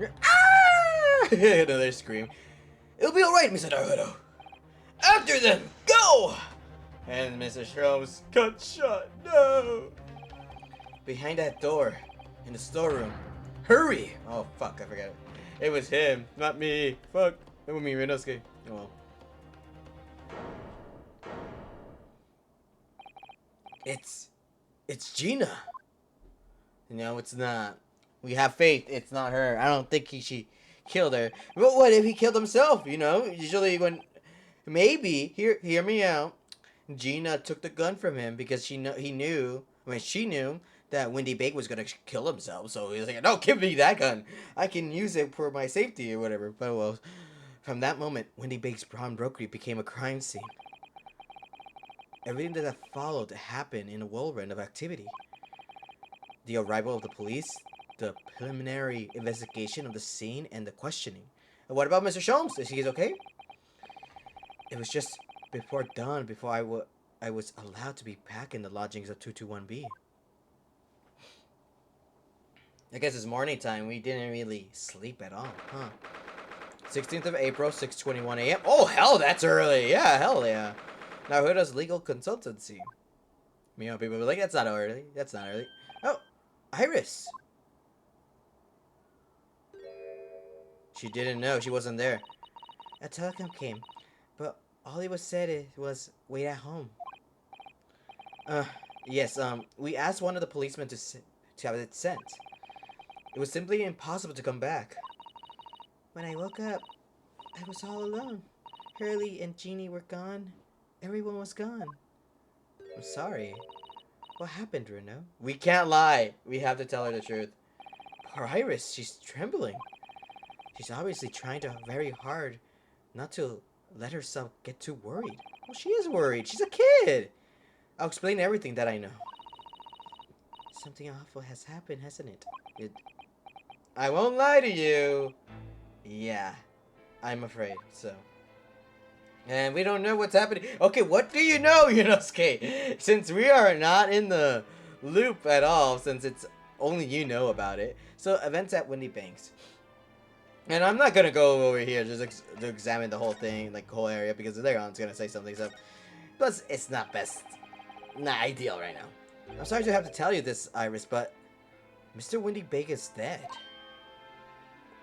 Ah! Another scream. It'll be alright, Mr. Naruto. After them, go! And Mr. Sholmes got shot. No! Behind that door, in the storeroom. Hurry! Oh, fuck, I forgot it. It was him, not me. Fuck. It was me, Rinosuke. Oh well. It's Gina. No, it's not. We have faith. It's not her. I don't think she killed her. But what if he killed himself? You know, usually when maybe hear me out. Gina took the gun from him because she knew that Windibank was gonna kill himself. So he was like, "No, give me that gun. I can use it for my safety or whatever." But well, from that moment, Windibank's pawnbrokery became a crime scene. Everything that followed happened in a whirlwind of activity. The arrival of the police, the preliminary investigation of the scene, and the questioning. And what about Mr. Sholmes? Is he okay? It was just before dawn before I was allowed to be back in the lodgings of 221B. I guess it's morning time. We didn't really sleep at all, huh? 16th of April, 6:21 a.m. Oh, hell, that's early. Yeah, hell yeah. Naruto's legal consultancy. You know, people be like, that's not early. That's not early. Oh, Iris. She didn't know. She wasn't there. A telegram came, but all it was said was, wait at home. Uh, yes, we asked one of the policemen to have it sent. It was simply impossible to come back. When I woke up, I was all alone. Hurley and Jeannie were gone. Everyone was gone. I'm sorry. What happened, Bruno? We can't lie. We have to tell her the truth. Poor Iris, she's trembling. She's obviously trying very hard not to let herself get too worried. Well, she is worried. She's a kid. I'll explain everything that I know. Something awful has happened, hasn't it? I won't lie to you. Yeah, I'm afraid so. And we don't know what's happening. Okay, what do you know, Yunosuke? Since we are not in the loop at all, since it's only you know about it. So, events at Windibank. And I'm not gonna go over here just to examine the whole thing, like the whole area, because later on it's gonna say something. So, plus it's not ideal right now. I'm sorry to have to tell you this, Iris, but Mr. Windibank is dead.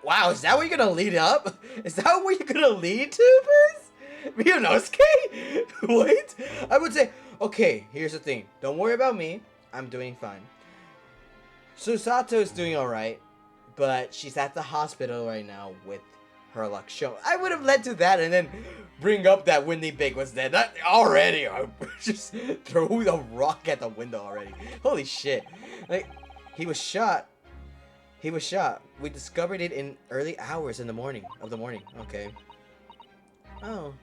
Wow, is that what you're gonna lead up? Is that what you're gonna lead to, first? Ryunosuke? Wait, I would say, okay, here's the thing. Don't worry about me. I'm doing fine. Susato's doing alright, but she's at the hospital right now with her luck show. I would have led to that and then bring up that Windibank was dead. Not already. I just throw the rock at the window already. Holy shit. Like, he was shot. He was shot. We discovered it in early hours in the morning. Okay. Oh.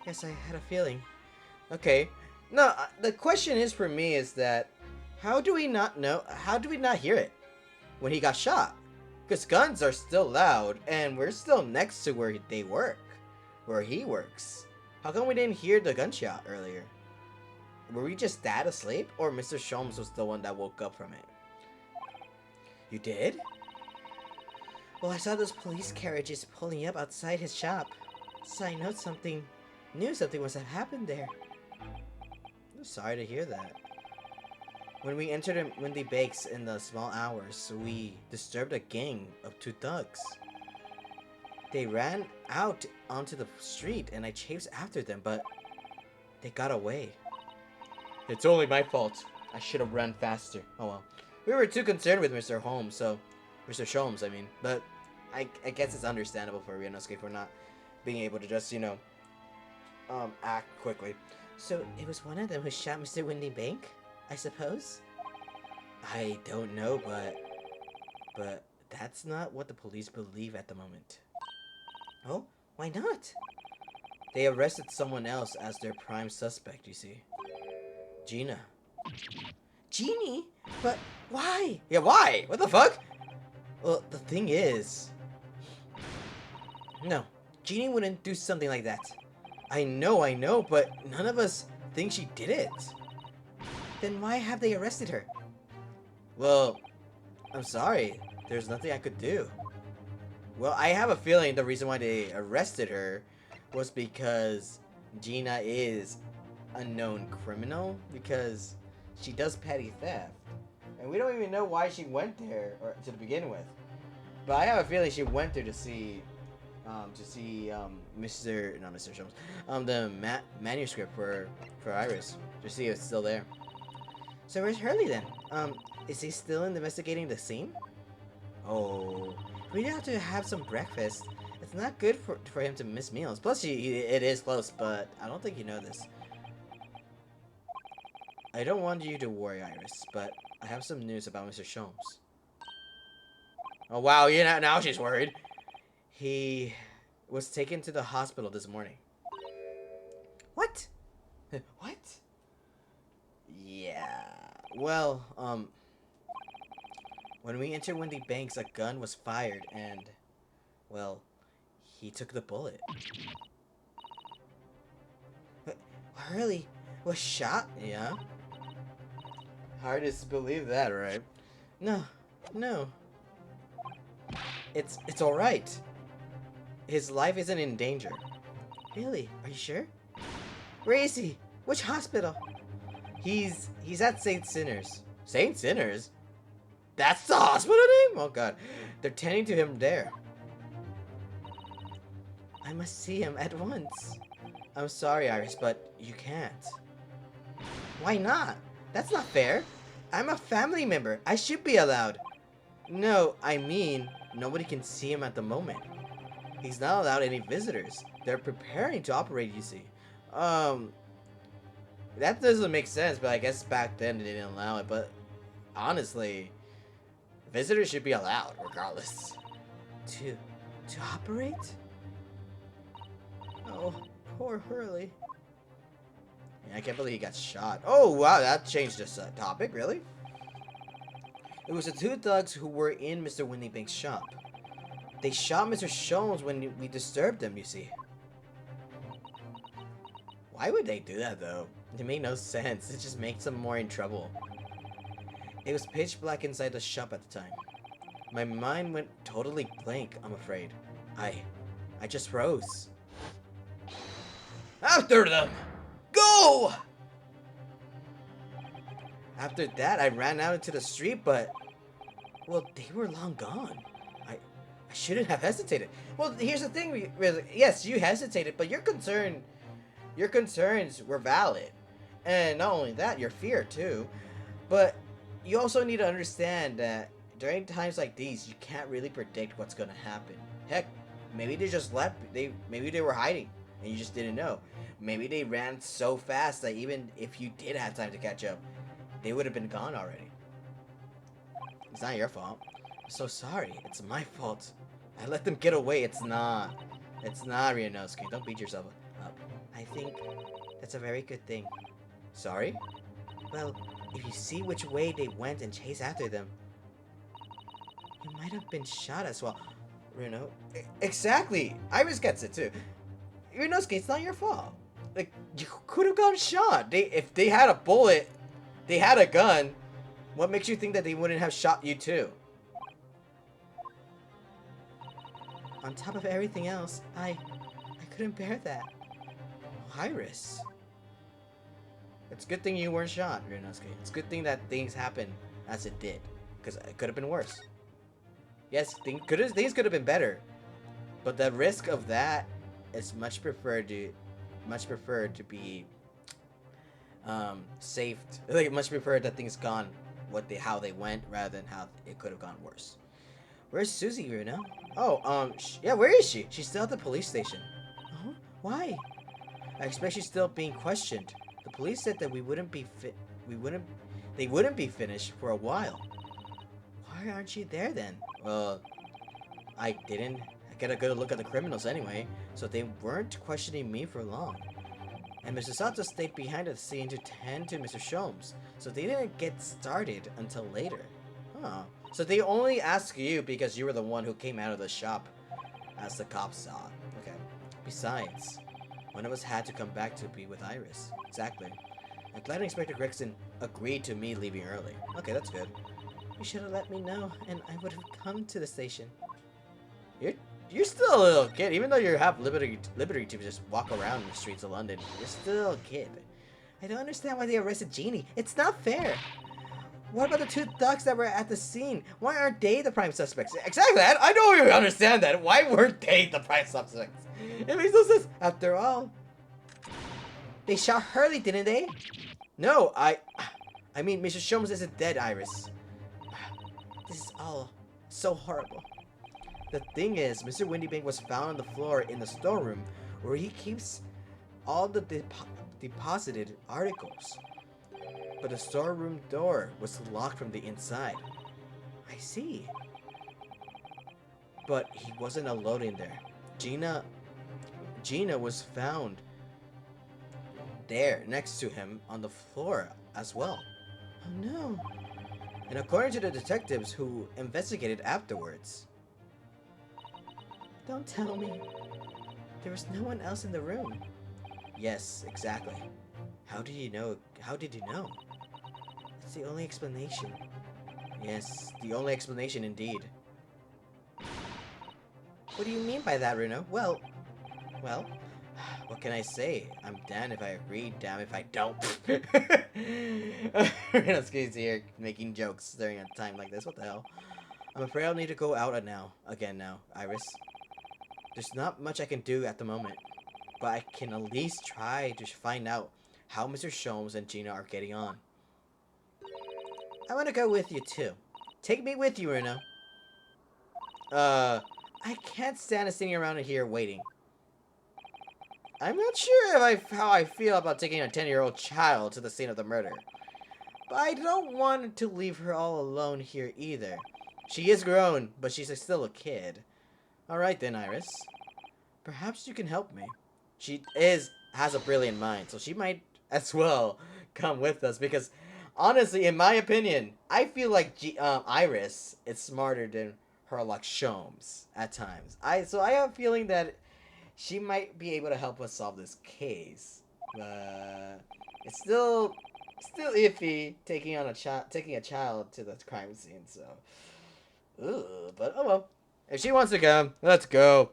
Yes, I had a feeling. Okay. No, the question is for me is that how do we not know? How do we not hear it when he got shot? Because guns are still loud, and we're still next to where they work, where he works. How come we didn't hear the gunshot earlier? Were we just that asleep, or Mr. Sholmes was the one that woke up from it? You did? Well, I saw those police carriages pulling up outside his shop, so I knew something must have happened there. I'm sorry to hear that. When we entered Windibank in the small hours, we disturbed a gang of 2 thugs. They ran out onto the street and I chased after them, but they got away. It's only my fault. I should have run faster. Oh well. We were too concerned with Mr. Sholmes, I mean. But I guess it's understandable for Ryunosuke for not being able to just, act quickly. So it was one of them who shot Mr. Windibank, I suppose? I don't know, but that's not what the police believe at the moment. Oh, why not? They arrested someone else as their prime suspect, you see. Gina. Jeannie? But why? Yeah, why? What the fuck? Well, the thing is... No, Jeannie wouldn't do something like that. I know, but none of us think she did it. Then why have they arrested her? Well, I'm sorry. There's nothing I could do. Well, I have a feeling the reason why they arrested her was because Gina is a known criminal because she does petty theft. And we don't even know why she went there or to begin with. But I have a feeling she went there to see Mr. not Mr. Sholmes, the manuscript for Iris to see if it's still there. So where's Hurley then? Is he still investigating the scene? Oh, we have to have some breakfast. It's not good for him to miss meals. Plus, it is close, but I don't think you know this. I don't want you to worry, Iris, but I have some news about Mr. Sholmes. Oh wow, now she's worried. He was taken to the hospital this morning. What? What? Yeah. Well, when we entered Windibank, a gun was fired and, well, he took the bullet. Hurley was shot? Yeah. Hard to believe that, right? No, no. It's all right. His life isn't in danger. Really? Are you sure? Where is he? Which hospital? He's at St. Sinners. St. Sinners? That's the hospital name? Oh god. They're tending to him there. I must see him at once. I'm sorry, Iris, but you can't. Why not? That's not fair. I'm a family member. I should be allowed. No, I mean, nobody can see him at the moment. He's not allowed any visitors. They're preparing to operate, you see. That doesn't make sense, but I guess back then they didn't allow it. But honestly, visitors should be allowed regardless. To operate? Oh, poor Hurley. I can't believe he got shot. Oh, wow, that changed this topic, really? It was the two thugs who were in Mr. Windibank's shop. They shot Mr. Sholmes when we disturbed them, you see. Why would they do that, though? It made no sense. It just makes them more in trouble. It was pitch black inside the shop at the time. My mind went totally blank, I'm afraid. I just froze. After them! Go! After that, I ran out into the street, but... well, they were long gone. I shouldn't have hesitated. Well, here's the thing. Yes, you hesitated, but your concerns were valid. And not only that, your fear, too. But you also need to understand that during times like these, you can't really predict what's going to happen. Heck, maybe they just left. Maybe they were hiding, and you just didn't know. Maybe they ran so fast that even if you did have time to catch up, they would have been gone already. It's not your fault. I'm so sorry. It's my fault. I let them get away. It's not. It's not, Ryunosuke. Don't beat yourself up. I think that's a very good thing. Sorry? Well, if you see which way they went and chase after them, you might have been shot as well. Ryuno? Exactly! Iris gets it too. Ryunosuke, it's not your fault. Like, you could have gotten shot. If they had a bullet, they had a gun, what makes you think that they wouldn't have shot you too? On top of everything else, I couldn't bear that. Iris. It's a good thing you weren't shot, Ryunosuke. It's a good thing that things happened as it did. Because it could have been worse. Yes, things could have been better. But the risk of that is much preferred to be saved. Like, much preferred that things gone how they went rather than how it could have gone worse. Where's Susie, Runo? Oh, yeah, where is she? She's still at the police station. Huh? Why? I expect she's still being questioned. The police said that they wouldn't be finished for a while. Why aren't you there then? Well, I got a good look at the criminals anyway, so they weren't questioning me for long. And Mr. Sato stayed behind at the scene to tend to Mr. Sholmes, so they didn't get started until later. Huh. So they only asked you because you were the one who came out of the shop, as the cops saw. Okay. Besides, one of us had to come back to be with Iris. Exactly. I'm glad Inspector Gregson agreed to me leaving early. Okay, that's good. You should have let me know, and I would have come to the station. You're you're still a little kid, even though you have liberty to just walk around the streets of London. You're still a kid. I don't understand why they arrested Jeannie. It's not fair. What about the two thugs that were at the scene? Why aren't they the prime suspects? Exactly. I don't even understand that. Why weren't they the prime suspects? It makes no sense. After all, they shot Hurley, didn't they? No, I mean, Mr. Sholmes isn't dead, Iris. This is all so horrible. The thing is, Mr. Windibank was found on the floor in the storeroom where he keeps all the deposited articles. But the storeroom door was locked from the inside. I see. But he wasn't alone in there. Gina was found there next to him on the floor as well. Oh no. And according to the detectives who investigated afterwards. Don't tell me. There was no one else in the room. Yes, exactly. How did you know? How did you know? That's the only explanation. Yes, the only explanation indeed. What do you mean by that, Runo? Well, what can I say? I'm damned if I agree, damn if I don't. Runo's here making jokes during a time like this. What the hell? I'm afraid I'll need to go out again now, Iris. There's not much I can do at the moment, but I can at least try to find out how Mr. Sholmes and Gina are getting on. I want to go with you too. Take me with you, Runo. I can't stand sitting around here waiting. I'm not sure how I feel about taking a 10-year-old child to the scene of the murder. But I don't want to leave her all alone here either. She is grown, but she's still a kid. Alright then, Iris. Perhaps you can help me. She has a brilliant mind, so she might as well come with us because honestly, in my opinion, I feel like Iris is smarter than Herlock Sholmes at times. So I have a feeling that she might be able to help us solve this case. But it's still iffy taking a child to the crime scene. So, but oh well. If she wants to come, let's go.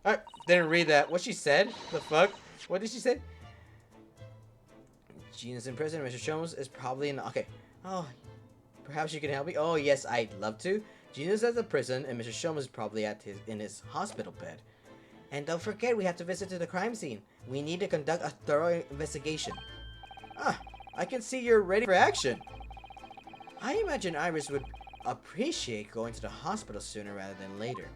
I didn't read that. What she said? The fuck? What did she say? Gina's in prison. Mr. Sholmes is probably in. Okay. Oh, perhaps you can help me. Oh yes, I'd love to. Gina's at the prison, and Mr. Sholmes is probably in his hospital bed. And don't forget, we have to visit to the crime scene. We need to conduct a thorough investigation. Ah, I can see you're ready for action. I imagine Iris would appreciate going to the hospital sooner rather than later.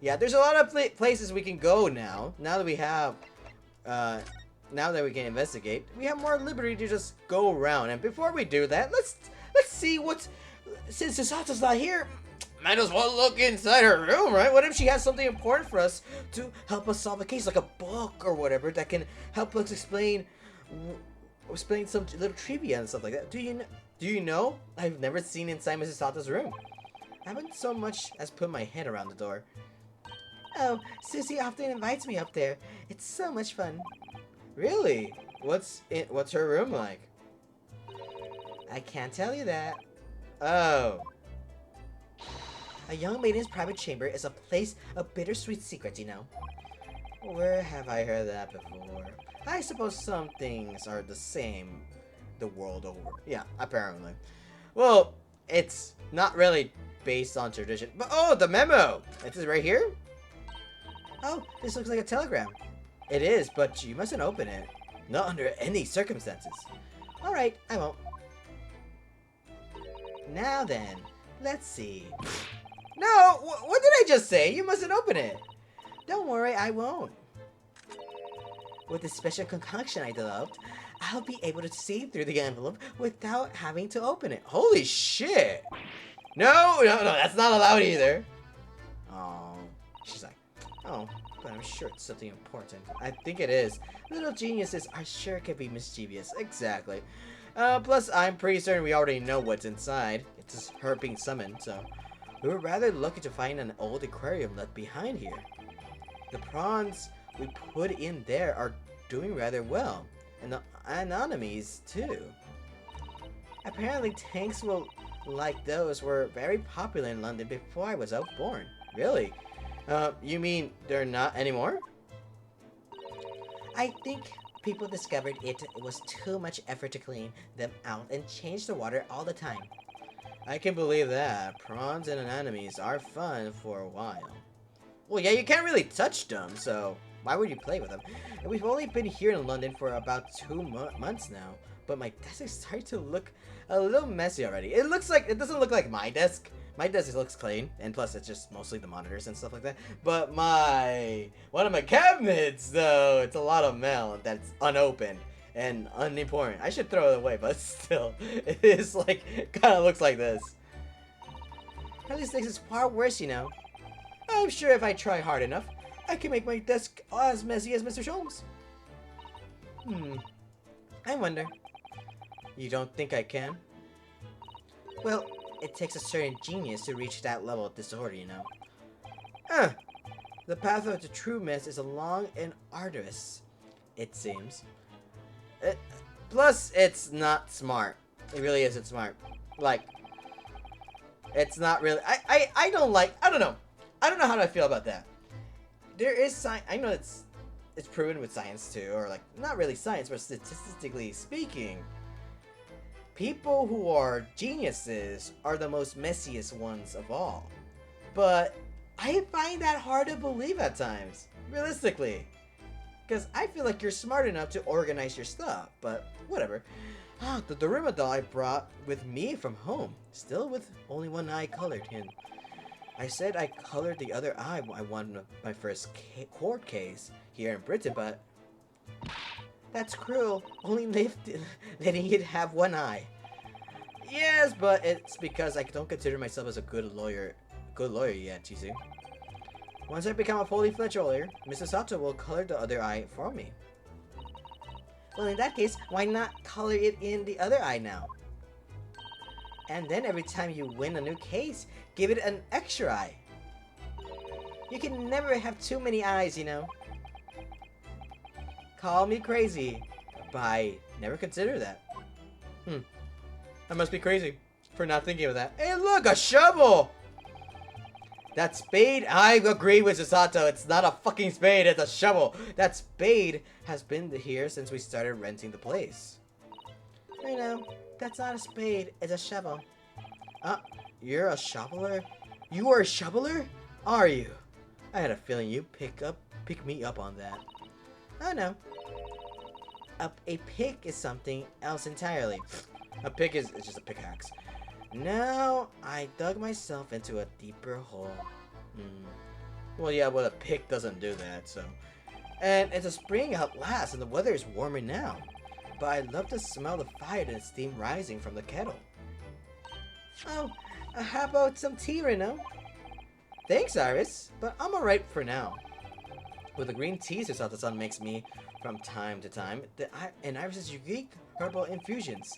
Yeah, there's a lot of places we can go now. Now that we have, now that we can investigate, we have more liberty to just go around. And before we do that, let's see what's. Since Sasato's not here, might as well look inside her room, right? What if she has something important for us to help us solve a case, like a book or whatever that can help us explain some little trivia and stuff like that. Do you know? I've never seen inside Mrs. Sato's room. I haven't so much as put my head around the door. Oh, Susie often invites me up there. It's so much fun. Really? What's her room like? I can't tell you that. Oh. A young maiden's private chamber is a place of bittersweet secrets, you know. Where have I heard that before? I suppose some things are the same the world over. Yeah, apparently. Well, it's not really based on tradition. But oh, the memo! It is right here? Oh, this looks like a telegram. It is, but you mustn't open it. Not under any circumstances. Alright, I won't. Now then, let's see. No, what did I just say? You mustn't open it. Don't worry, I won't. With this special concoction I developed, I'll be able to see through the envelope without having to open it. Holy shit! No, that's not allowed either. Oh, she's like, oh, but I'm sure it's something important. I think it is. Little geniuses are sure can be mischievous. Exactly. Plus, I'm pretty certain we already know what's inside. It's just her being summoned, so. We were rather lucky to find an old aquarium left behind here. The prawns we put in there are doing rather well, and the anemones too. Apparently tanks like those were very popular in London before I was born. Really? You mean they're not anymore? I think people discovered it was too much effort to clean them out and change the water all the time. I can believe that. Prawns and anemones are fun for a while. Well, yeah, you can't really touch them, so why would you play with them? And we've only been here in London for about 2 months now, but my desk is starting to look a little messy already. It doesn't look like my desk. My desk looks clean, and plus it's just mostly the monitors and stuff like that. But one of my cabinets, though, it's a lot of mail that's unopened and unimportant. I should throw it away, but still, it is like, kind of looks like this. At least this is far worse, you know. I'm sure if I try hard enough, I can make my desk as messy as Mr. Sholmes. I wonder. You don't think I can? Well, it takes a certain genius to reach that level of disorder, you know. The path of the true mess is long and arduous, it seems. Plus, it's not smart. It really isn't smart. Like, it's not really. I don't like. I don't know. I don't know how I feel about that. There is science. I know it's proven with science too, or like not really science, but statistically speaking, people who are geniuses are the most messiest ones of all. But I find that hard to believe at times, realistically. Because I feel like you're smart enough to organize your stuff, but whatever. The Dorima doll I brought with me from home, still with only one eye colored in. I said I colored the other eye when I won my first court case here in Britain, but that's cruel. Only letting it have one eye. Yes, but it's because I don't consider myself as a good lawyer yet, you see. Once I become a fully fledged lawyer, Mrs. Sato will color the other eye for me. Well, in that case, why not color it in the other eye now? And then every time you win a new case, give it an extra eye. You can never have too many eyes, you know. Call me crazy, but I never considered that. I must be crazy for not thinking of that. Hey, look, a shovel! That spade, I agree with Sato. It's not a fucking spade, it's a shovel. That spade has been here since we started renting the place. I know, that's not a spade, it's a shovel. You're a shoveler? You are a shoveler? Are you? I had a feeling you'd pick me up on that. Oh no. A pick is something else entirely. A pick is just a pickaxe. Now, I dug myself into a deeper hole. Well, yeah, but a pick doesn't do that, so. And it's a spring at last, and the weather is warmer now. But I love to smell the fire and the steam rising from the kettle. Oh, how about some tea, Reno? Thanks, Iris, but I'm alright for now. With the green tea Sato-san makes me from time to time, and Iris's unique herbal infusions.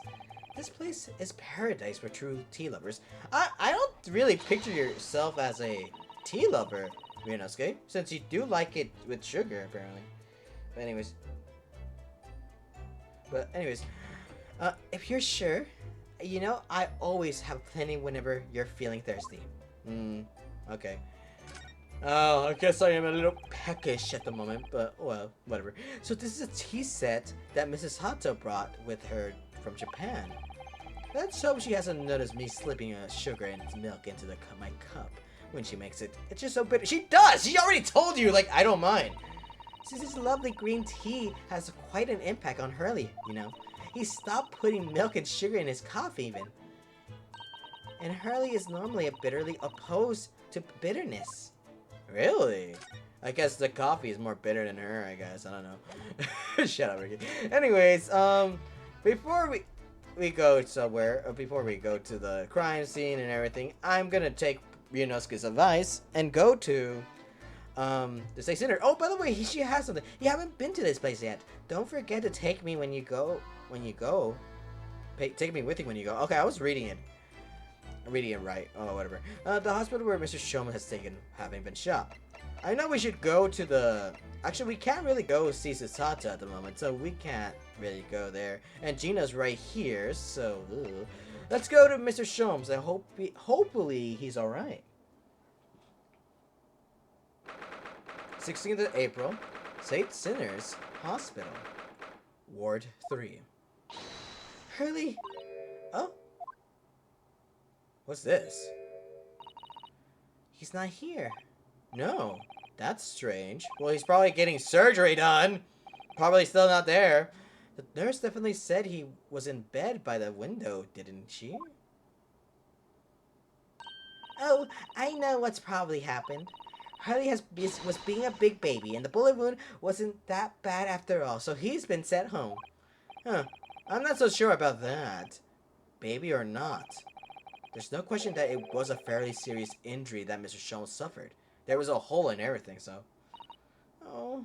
This place is paradise for true tea lovers. I don't really picture yourself as a tea lover, Ryunosuke, since you do like it with sugar, apparently. But anyways, if you're sure, you know, I always have plenty whenever you're feeling thirsty. Okay. Oh, I guess I am a little peckish at the moment, but well, whatever. So this is a tea set that Mrs. Hato brought with her from Japan. Let's hope she hasn't noticed me slipping sugar and milk into my cup when she makes it. It's just so bitter. She does! She already told you, like, I don't mind. Since this lovely green tea has quite an impact on Hurley, you know. He stopped putting milk and sugar in his coffee even. And Hurley is normally a bitterly opposed to bitterness. Really? I guess the coffee is more bitter than her, I guess. I don't know. Shut up, Ricky. Anyways, before we go somewhere, or before we go to the crime scene and everything, I'm gonna take Ryunosuke's advice and go to the State Center. Oh, by the way, she has something. You haven't been to this place yet. Don't forget to take me when you go. Take me with you when you go. Okay, I was reading it. Reading it right. Oh, whatever. The hospital where Mr. Sholmes has taken, having been shot. I know we should go to the... Actually, we can't really go see Sasata at the moment, so we can't really go there. And Gina's right here, so... Let's go to Mr. Sholmes and hopefully he's alright. 16th of April, St. Sinners Hospital, Ward 3. Hurley. Oh. What's this? He's not here. No. That's strange. Well, he's probably getting surgery done. Probably still not there. The nurse definitely said he was in bed by the window, didn't she? Oh, I know what's probably happened. Harley was being a big baby, and the bullet wound wasn't that bad after all, so he's been sent home. Huh. I'm not so sure about that. Baby or not. There's no question that it was a fairly serious injury that Mr. Sholmes suffered. There was a hole in everything, so... Oh...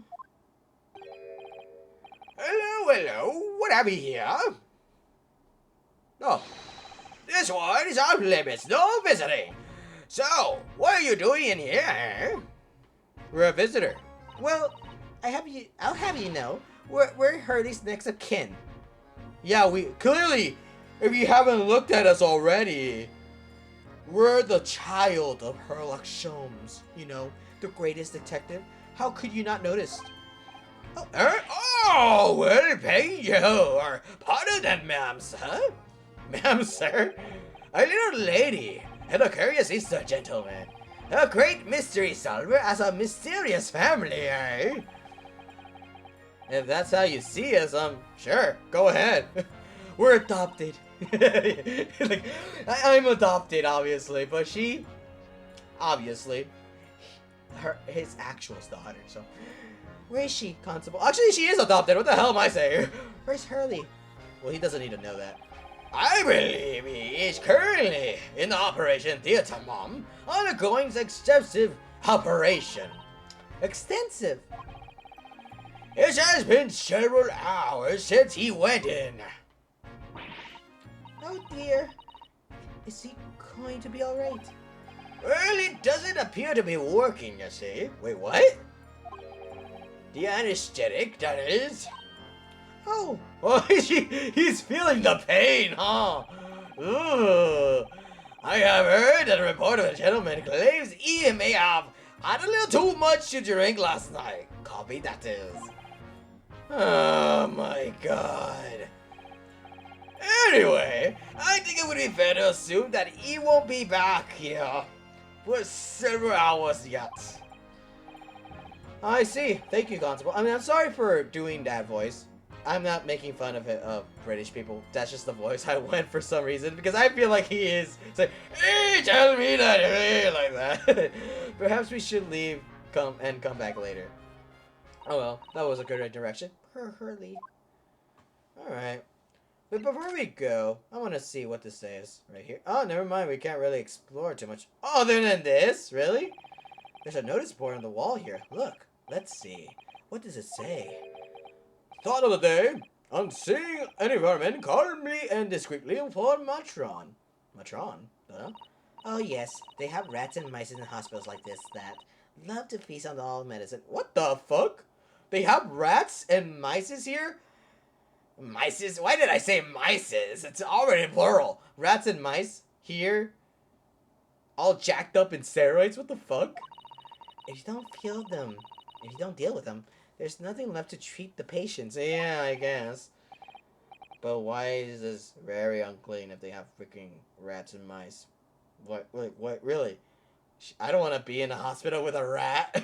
Hello, what have we here? Oh, this one is off limits, no visiting. So, what are you doing in here, eh? We're a visitor. Well, I'll have you know, we're Hurley's next of kin. Yeah, we clearly, if you haven't looked at us already, we're the child of Sherlock Sholmes. You know, the greatest detective. How could you not notice? Oh, well, thank you. Or pardon that, ma'am, sir. Ma'am, sir. A little lady and a curious Easter gentleman. A great mystery solver as a mysterious family, eh? If that's how you see us, sure, go ahead. We're adopted. Like, I'm adopted, obviously, but she, obviously, his actual daughter, so... Where is she, Constable? Actually, she is adopted. What the hell am I saying? Where's Hurley? Well, he doesn't need to know that. I believe he is currently in the operation theater, Mom, undergoing extensive operation. Extensive? It has been several hours since he went in. Oh dear. Is he going to be alright? Well, it doesn't appear to be working, you see. Wait, what? The anesthetic, that is. Oh. Oh, he's feeling the pain, huh? Ooh. I have heard that a report of a gentleman claims he may have had a little too much to drink last night. Copy, that is. Oh my god. Anyway, I think it would be fair to assume that he won't be back here for several hours yet. I see. Thank you, Constable. I mean, I'm sorry for doing that voice. I'm not making fun of it, of British people. That's just the voice I went for some reason, because I feel like he is saying, hey, tell me that, hey, like that. Perhaps we should leave, come back later. Oh well, that was a good direction. Hurley. Alright. But before we go, I want to see what this says right here. Oh, never mind. We can't really explore too much. Other than this? Really? There's a notice board on the wall here. Look. Let's see. What does it say? Thought of the day. On seeing an environment calmly and discreetly for Matron. Matron? Huh? Oh, yes. They have rats and mice in hospitals like this that love to feast on all medicine. What the fuck? They have rats and mices here? Mices? Why did I say mices? It's already plural. Rats and mice here? All jacked up in steroids? What the fuck? If you don't feel them, if you don't deal with them, there's nothing left to treat the patients. Yeah, I guess. But why is this very unclean if they have freaking rats and mice? What, really? I don't want to be in a hospital with a rat.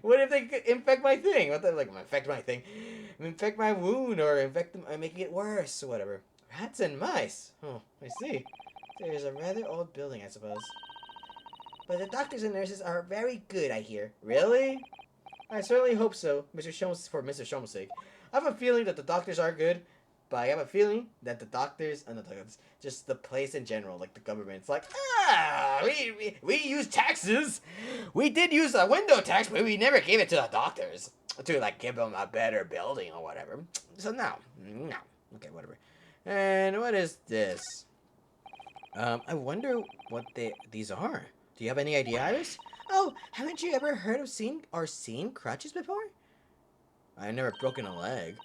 What if they infect my thing? What the, like, infect my thing? Infect my wound or infect them, making it worse or whatever. Rats and mice. Oh, I see. There's a rather old building, I suppose. But the doctors and nurses are very good, I hear. Really? I certainly hope so, for Mr. Sholmes' sake. I have a feeling that the doctors are good, but I have a feeling that the doctors, and just the place in general, like the government, it's like, we use taxes. We did use a window tax, but we never gave it to the doctors to, like, give them a better building or whatever. So no. Okay, whatever. And what is this? I wonder what these are. Do you have any idea, Iris? Oh, haven't you ever heard of seen crutches before? I've never broken a leg.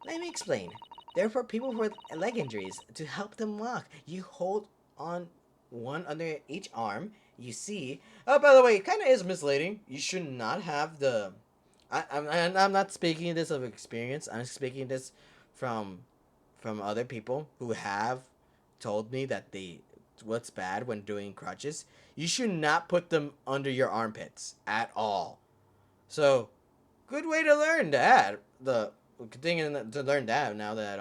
Let me explain. They're for people with leg injuries to help them walk. You hold on one under each arm. You see. Oh, by the way, it kind of is misleading. You should not have the. I'm not speaking this of experience. I'm speaking this from other people who have told me that they what's bad when doing crutches. You should not put them under your armpits at all. So, good way to learn that. The thing to learn that now that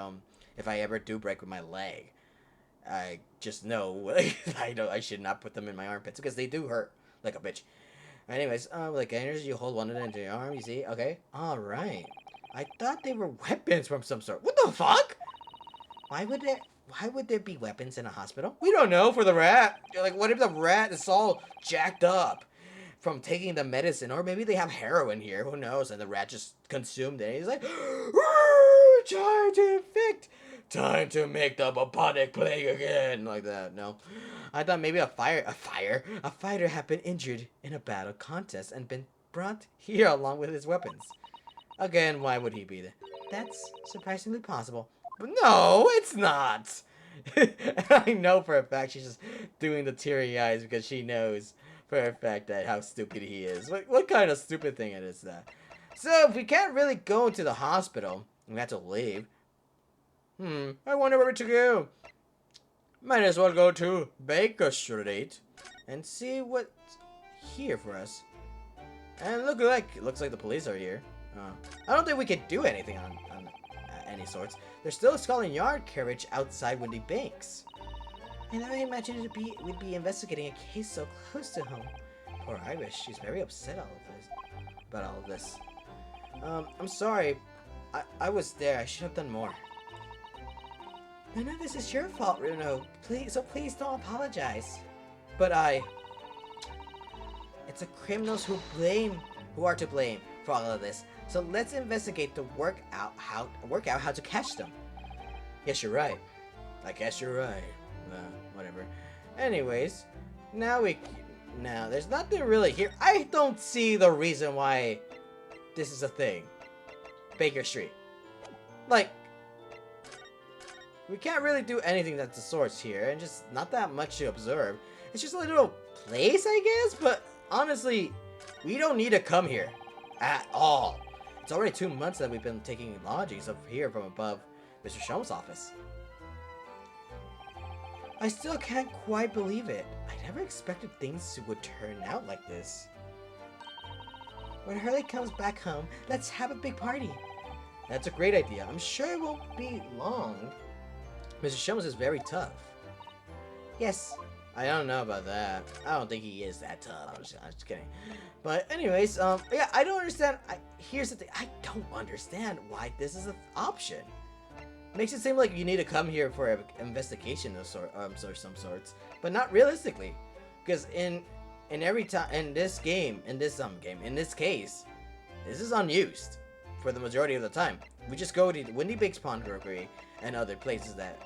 if I ever do break with my leg, I just know I should not put them in my armpits because they do hurt like a bitch. Anyways, like energy, you hold one of them into your arm. You see? Okay. All right. I thought they were weapons from some sort. What the fuck? Why would there? Why would there be weapons in a hospital? We don't know for the rat. Like, what if the rat is all jacked up from taking the medicine, or maybe they have heroin here. Who knows? And the rat just consumed it. He's like, trying to infect. Time to make the bubonic plague again, like that. No, I thought maybe a fighter had been injured in a battle contest and been brought here along with his weapons. Again, why would he be there? That's surprisingly possible. But no, it's not. I know for a fact she's just doing the teary eyes because she knows for a fact that how stupid he is. What kind of stupid thing it is that? So if we can't really go to the hospital, we have to leave. I wonder where to go. Might as well go to Baker Street and see what's here for us. And looks like the police are here. I don't think we could do anything on any sorts. There's still a Scotland Yard carriage outside Windibank. And I imagine we'd be investigating a case so close to home. Poor Irish, she's very upset about all of this. I'm sorry. I was there. I should have done more. None of this is your fault, Runo. Please don't apologize. But it's the criminals who are to blame for all of this. So let's investigate to work out how to catch them. Yes, you're right. I guess you're right. Whatever. Anyways, now there's nothing really here. I don't see the reason why this is a thing. Baker Street. Like, we can't really do anything that's the source here, and just not that much to observe. It's just a little place, I guess, but honestly, we don't need to come here at all. It's already 2 months that we've been taking lodgings up here from above Mr. Sholmes' office. I still can't quite believe it. I never expected things would turn out like this. When Hurley comes back home, let's have a big party. That's a great idea. I'm sure it won't be long. Mr. Sholmes is very tough. Yes. I don't know about that. I don't think he is that tough. I'm just kidding. But anyways, yeah, I don't understand. Here's the thing. I don't understand why this is an option. Makes it seem like you need to come here for an investigation of some sorts, but not realistically, because in this case, this is unused for the majority of the time. We just go to Windibank's pawnbrokery and other places that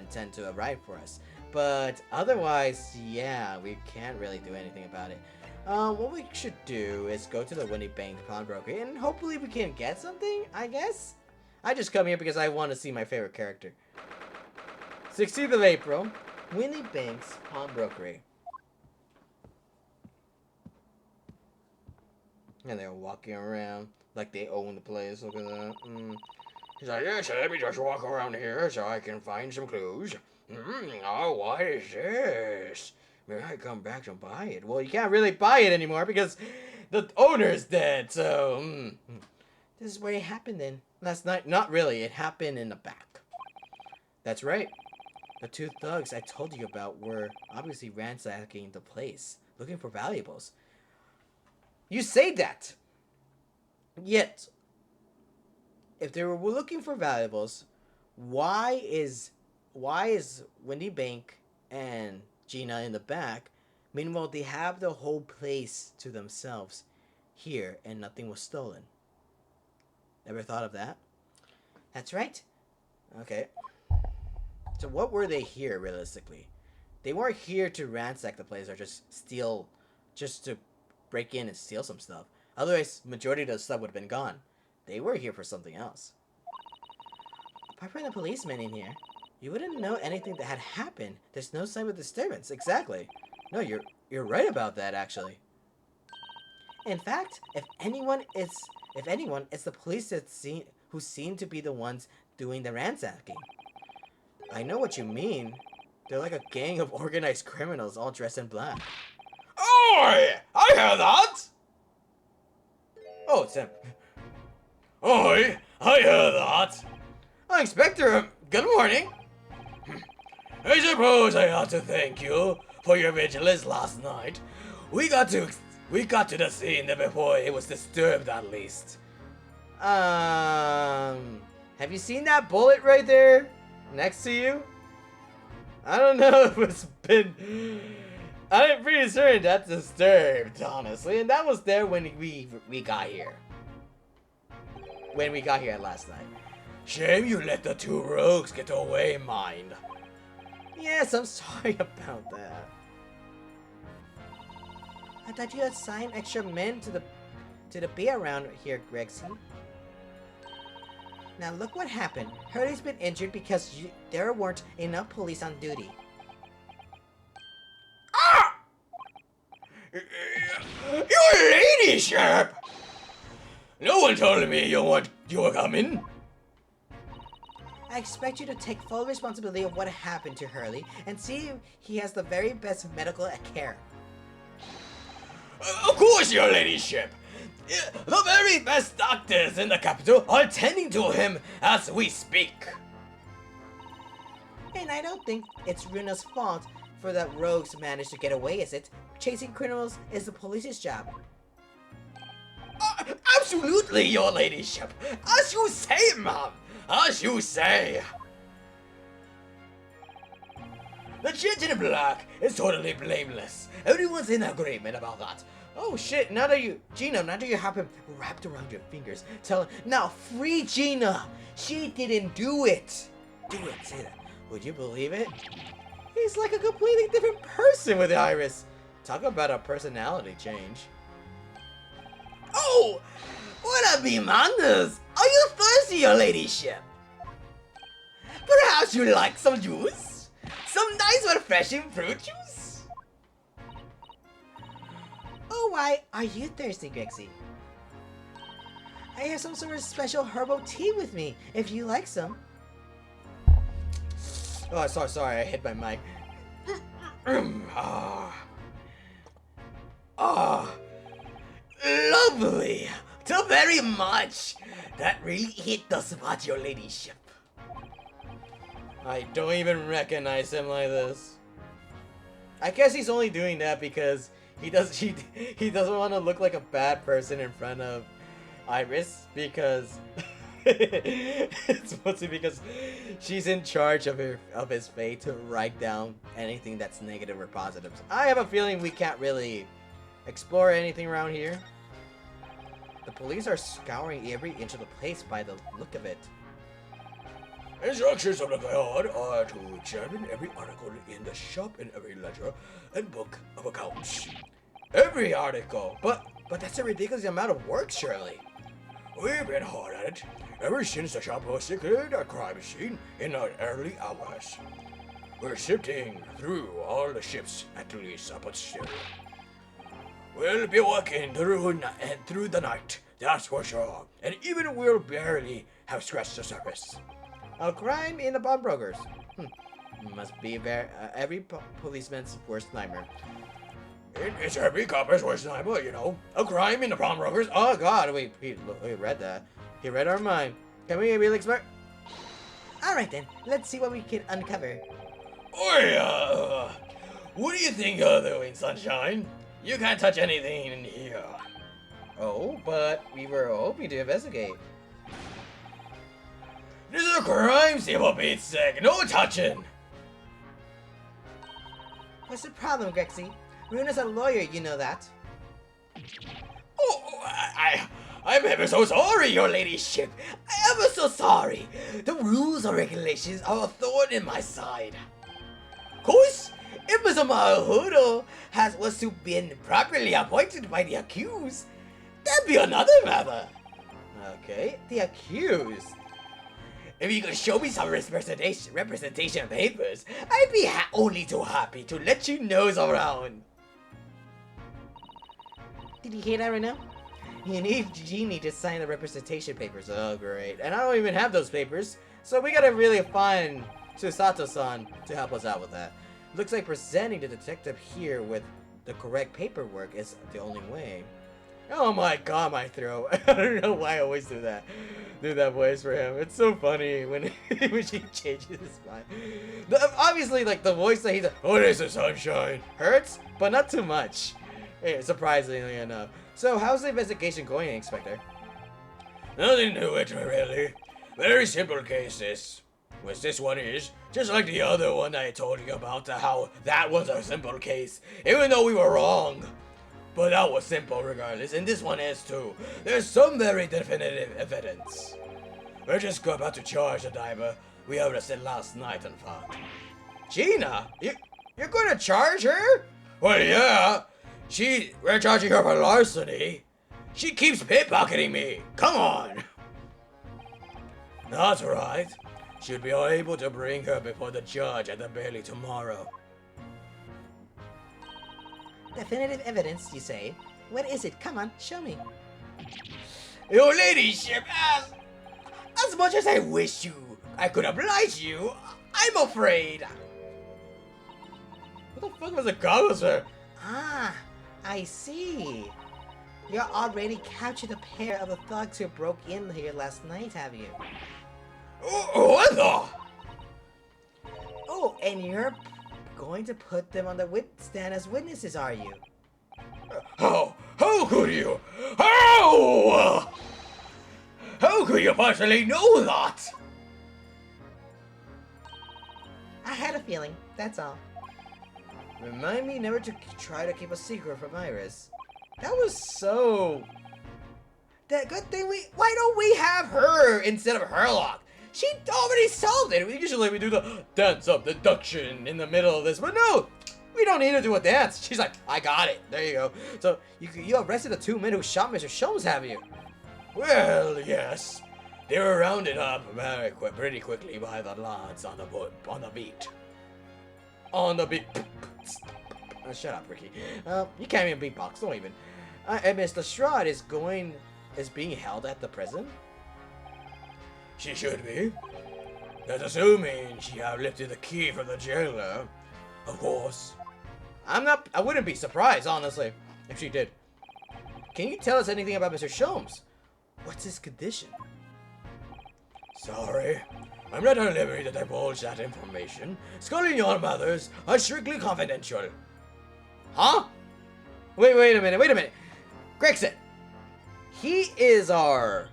tend to arrive for us. But otherwise, yeah, we can't really do anything about it. What we should do is go to the Windibank pawnbrokery and hopefully we can get something, I guess. I just come here because I want to see my favorite character. 16th of April, Windibank's pawnbrokery. And they're walking around like they own the place. Look at that. He's like, yeah, so let me just walk around here so I can find some clues. Oh, what is this? May I come back to buy it? Well, you can't really buy it anymore because the owner's dead, so... This is where it happened then. Last night, not really. It happened in the back. That's right. The two thugs I told you about were obviously ransacking the place, looking for valuables. You say that! Yet, if they were looking for valuables, why is Windibank and Gina in the back? Meanwhile, they have the whole place to themselves here, and nothing was stolen. Never thought of that? That's right. Okay. So what were they here, realistically? They weren't here to ransack the place or just to break in and steal some stuff. Otherwise, majority of the stuff would have been gone. They were here for something else. Apart from the policemen in here, You wouldn't know anything that had happened. There's no sign of disturbance. Exactly. No, you're right about that, actually. In fact, if anyone, it's the police who seem to be the ones doing the ransacking. I know what you mean. They're like a gang of organized criminals all dressed in black. Oi! I hear that! Oh, it's him. Oi! I hear that! Oh, Inspector, good morning. I suppose I ought to thank you for your vigilance last night. We got to the scene before it was disturbed, at least. Have you seen that bullet right there next to you? I don't know if it's been. I'm pretty certain that's disturbed, honestly, and that was there when we got here. When we got here last night. Shame you let the two rogues get away, mind. Yes, I'm sorry about that. I thought you assigned extra men to be around here, Gregson. Now look what happened. Hurley's been injured because there weren't enough police on duty. Ah! Your ladyship! No one told me you were coming. I expect you to take full responsibility of what happened to Hurley and see if he has the very best medical care. Of course, your ladyship. The very best doctors in the capital are tending to him as we speak. And I don't think it's Runa's fault for that rogues managed to get away, is it? Chasing criminals is the police's job. Absolutely, your ladyship. As you say, ma'am. As you say. The gent in black is totally blameless. Everyone's in agreement about that. Oh shit, now that you have him wrapped around your fingers, tell him, now free Gina! She didn't do it! Do it, say that. Would you believe it? He's like a completely different person with Iris. Talk about a personality change. Oh! What a be manners! Are you thirsty, your ladyship? Perhaps you like some juice? Some nice refreshing fruit juice? Oh, why are you thirsty, Grexy? I have some sort of special herbal tea with me, if you like some. Oh, sorry, I hit my mic. Lovely! So very much! That really hit the spot, your ladyship. I don't even recognize him like this. I guess he's only doing that because he doesn't want to look like a bad person in front of Iris, because it's mostly because she's in charge of his fate to write down anything that's negative or positive. I have a feeling we can't really explore anything around here. The police are scouring every inch of the place by the look of it. Instructions of the guard are to examine every article in the shop and every ledger and book of accounts. Every article! But that's a ridiculous amount of work, Shirley. We've been hard at it ever since the shop was declared a crime scene in the early hours. We're sifting through all the ships at least, but still. We'll be working through the night, that's for sure. And even we'll barely have scratched the surface. A crime in the pawnbrokers. Must be every policeman's worst nightmare. It's every copper's worst nightmare, you know. A crime in the pawnbrokers. Oh God, wait, he read that. He read our mind. Can we really expert? All right then, let's see what we can uncover. Oh, what do you think you're doing, Sunshine? You can't touch anything in here. Oh, but we were hoping to investigate. This is a crime scene, for Pete's sake. No touching. What's the problem, Grexy? Runa's a lawyer, you know that. Oh, I'm ever so sorry, your ladyship. I'm ever so sorry. The rules or regulations are a thorn in my side. Of course, if Mr. Mahudo was to be properly appointed by the accused, that'd be another matter. Okay, the accused. If you could show me some representation papers, I'd be only too happy to let you nose around. Did you hear that right now? You need Genie to sign the representation papers. Oh, great. And I don't even have those papers. So we gotta really find Susato-san to help us out with that. Looks like presenting the detective here with the correct paperwork is the only way. Oh my god, my throat. I don't know why I always do that. Do that voice for him. It's so funny when, when she changes his mind. Obviously, like, the voice that he's like, "Oh, there's the sunshine," hurts, but not too much. Surprisingly enough. So, how's the investigation going, Inspector? Nothing to it, really. Very simple cases. Which this one is, just like the other one I told you about, how that was a simple case, even though we were wrong. But that was simple regardless, and this one is too. There's some very definitive evidence. We're just about to charge the diver we arrested last night, in fact. Gina? You're going to charge her? Well, yeah. We're charging her for larceny. She keeps pickpocketing me. Come on. That's right. Should be able to bring her before the judge at the Bailey tomorrow. Definitive evidence, you say? What is it? Come on, show me. Your ladyship, as much as I wish I could oblige you, I'm afraid. What the fuck was the goggles for? Ah, I see. You already captured a pair of the thugs who broke in here last night, have you? What the? Oh, and you're going to put them on the stand as witnesses, are you? How could you? How could you possibly know that? I had a feeling, that's all. Remind me never to try to keep a secret from Iris. That was so... That good thing why don't we have her instead of Herlock? She already solved it. Usually we do the dance of deduction in the middle of this, but no, we don't need to do a dance. She's like, I got it. There you go. So you arrested the two men who shot Mr. Sholmes, have you? Well, yes. They were rounded up pretty quickly by the lads on the beat. On the beat. Shut up, Ricky. You can't even beatbox. Don't even. And Miss Lestrade is being held at the prison. She should be. That's assuming she have lifted the key from the jailer. Of course. I wouldn't be surprised, honestly, if she did. Can you tell us anything about Mr. Sholmes? What's his condition? Sorry. I'm not at liberty to divulge that information. Scully and your mothers are strictly confidential. Huh? Wait a minute. Gregson! He is our...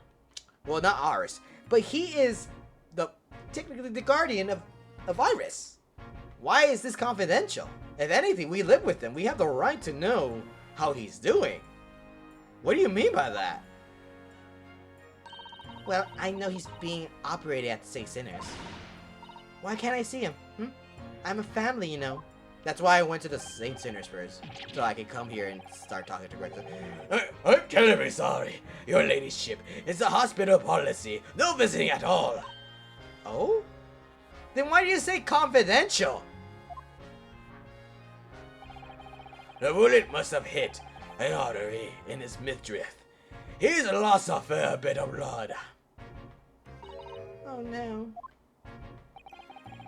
Well, not ours. But he is technically the guardian of Iris. Why is this confidential? If anything, we live with him. We have the right to know how he's doing. What do you mean by that? Well, I know he's being operated at the St. Sinners. Why can't I see him? I'm a family, you know. That's why I went to the St. Sinners first, so I could come here and start talking to Gregson. I'm terribly sorry, your ladyship. It's a hospital policy. No visiting at all. Oh? Then why do you say confidential? The bullet must have hit an artery in his midriff. He's lost a fair bit of blood. Oh no.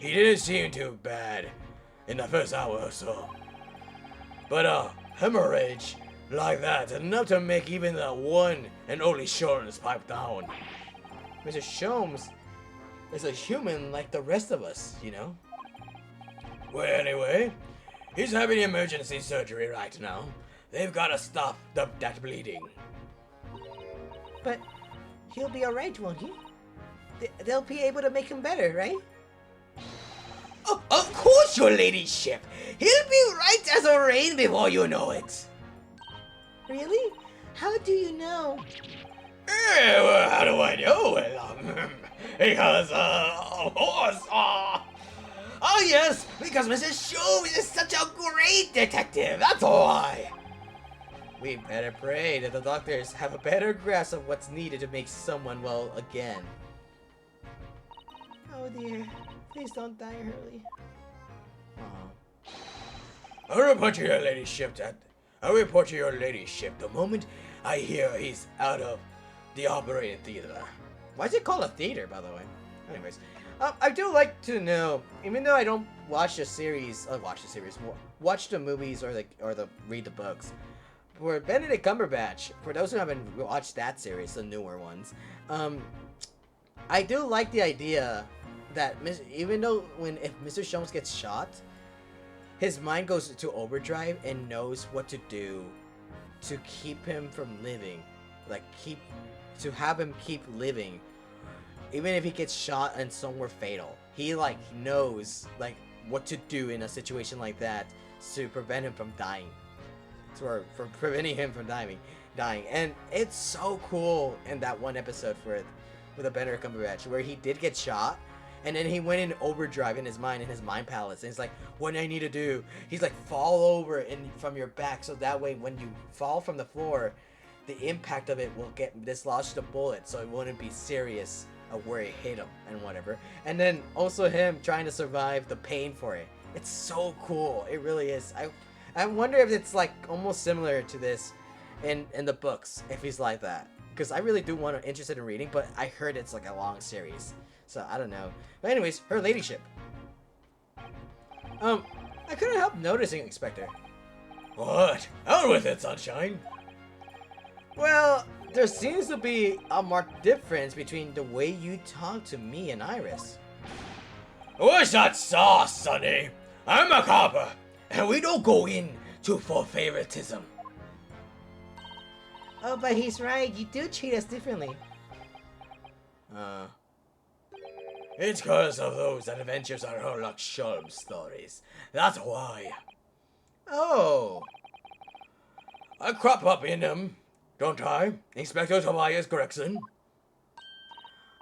He didn't seem too bad in the first hour or so. But a hemorrhage like that is enough to make even the one and only Sholmes pipe down. Mr. Sholmes is a human like the rest of us, you know? Well, anyway, he's having emergency surgery right now. They've got to stop that bleeding. But he'll be alright, won't he? They'll be able to make him better, right? Oh, of course, your ladyship. He'll be right as a rain before you know it. Really? How do you know? Well, how do I know? Well, because, of course, oh yes, because Mr. Sholmes is such a great detective, that's why. We better pray that the doctors have a better grasp of what's needed to make someone well again. Oh dear. Please don't die early. I'll report to your ladyship the moment I hear he's out of the operating theater. Why is it called a theater, by the way? Anyways, I do like to know, even though I don't watch the series, watch the movies or read the books. For Benedict Cumberbatch, for those who haven't watched that series, the newer ones, I do like the idea that even though if Mr. Sholmes gets shot, his mind goes to overdrive and knows what to do to keep him from living, to have him keep living, even if he gets shot and somewhere fatal. He knows what to do in a situation like that to prevent him from dying, for preventing him from dying. And it's so cool in that one episode with the Benedict Cumberbatch where he did get shot. And then he went in overdrive in his mind palace. And he's like, what do I need to do? He's like, fall over from your back. So that way, when you fall from the floor, the impact of it will dislodge the bullet. So it wouldn't be serious of where it hit him and whatever. And then also him trying to survive the pain for it. It's so cool. It really is. I wonder if it's almost similar to this in the books. If he's like that. Because I really do interested in reading. But I heard it's a long series. So, I don't know. But anyways, her ladyship. I couldn't help noticing, Inspector. What? Out with it, sunshine. Well, there seems to be a marked difference between the way you talk to me and Iris. What's that sauce, Sonny? I'm a copper, and we don't go in for favoritism. Oh, but he's right. You do treat us differently. It's because of those adventures on Sherlock Sholmes stories. That's why. Oh. I crop up in them, don't I, Inspector Gregson?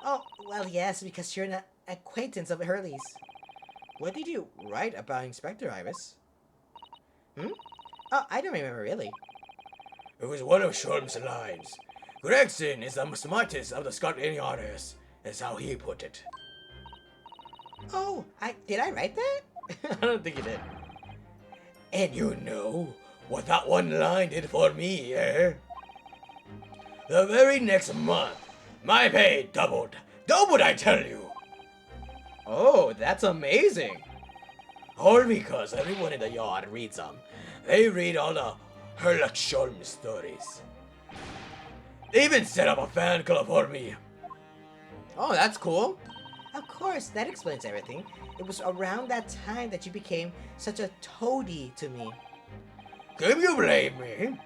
Oh, well, yes, because you're an acquaintance of Hurley's. What did you write about Inspector Iris? Oh, I don't remember really. It was one of Sholmes' lines. Gregson is the smartest of the Scotland Yarders, is how he put it. Oh, did I write that? I don't think you did. And you know what that one line did for me, eh? The very next month, my pay doubled. Doubled, I tell you. Oh, that's amazing. All because everyone in the yard reads them. They read all the Sherlock Sholmes stories. They even set up a fan club for me. Oh, that's cool. Of course, that explains everything. It was around that time that you became such a toady to me. Can you blame me?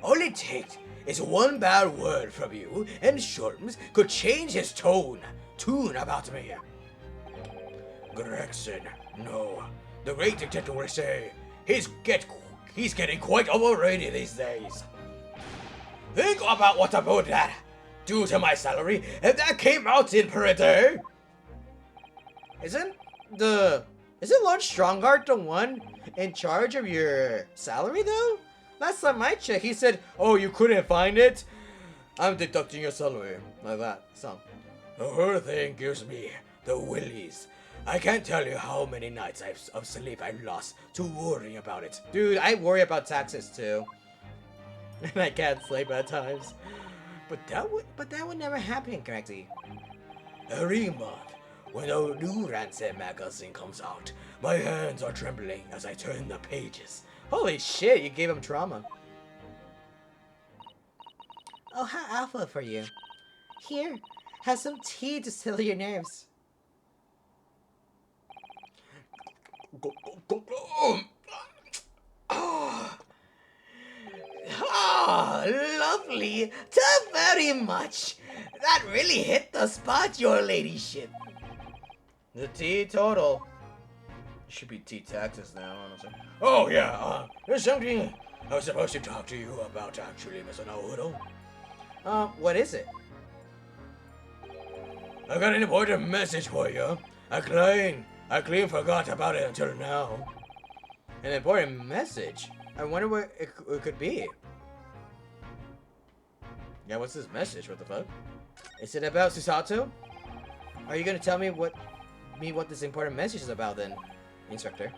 All it takes is one bad word from you, and Sholmes could change his tune about me. Gregson, no. The great detective will say he's getting quite overrated these days. Think about what about that do to my salary if that came out in pretty. Isn't Lord Strongheart the one in charge of your salary though? Last time I checked, he said, "Oh, you couldn't find it? I'm deducting your salary." Like that. So the whole thing gives me the willies. I can't tell you how many nights of sleep I've lost to worrying about it. Dude, I worry about taxes too. And I can't sleep at times. But that would never happen, Grexy. Every month, when a new Rancid magazine comes out, my hands are trembling as I turn the pages. Holy shit, you gave him trauma. Oh, how alpha for you. Here, have some tea to still your nerves. Lovely. Thank very much. That really hit the spot, your ladyship. The tea total. It should be tea taxes now, honestly. Oh, yeah, there's something I was supposed to talk to you about, actually, Mr. Naruto. What is it? I got an important message for you. I clean forgot about it until now. An important message? I wonder what it could be. Yeah, what's this message? What the fuck? Is it about Susato? Are you gonna tell me what me what this important message is about then, Inspector.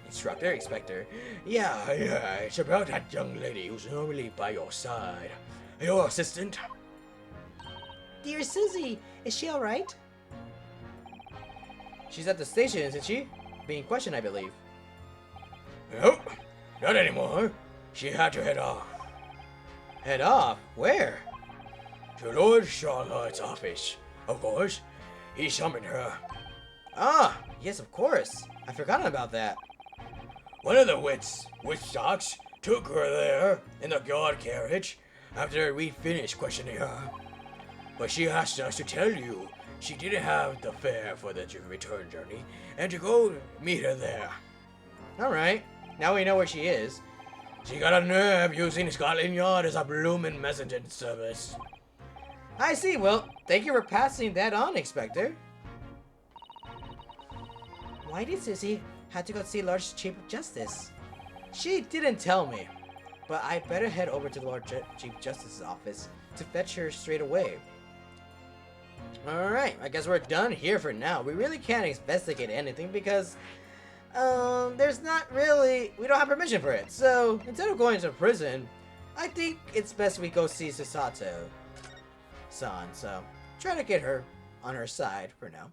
Inspector. Yeah, it's about that young lady who's normally by your side. Your assistant. Dear Susie, is she alright? She's at the station, isn't she? Being questioned, I believe. Nope, not anymore. She had to head off. Head off? Where? To Lord Charlotte's office. Of course, he summoned her. Ah, yes, of course. I forgot about that. One of the witch docks took her there in the guard carriage after we finished questioning her. But she asked us to tell you she didn't have the fare for the return journey and to go meet her there. Alright, now we know where she is. She got a nerve using Scotland Yard as a bloomin' messenger service. I see. Well, thank you for passing that on, Inspector. Why did Susie have to go see Lord Chief Justice? She didn't tell me, but I better head over to the Lord Chief Justice's office to fetch her straight away. Alright, I guess we're done here for now. We really can't investigate anything because, there's not really, we don't have permission for it. So, instead of going to prison, I think it's best we go see Susato-san. So, try to get her on her side for now.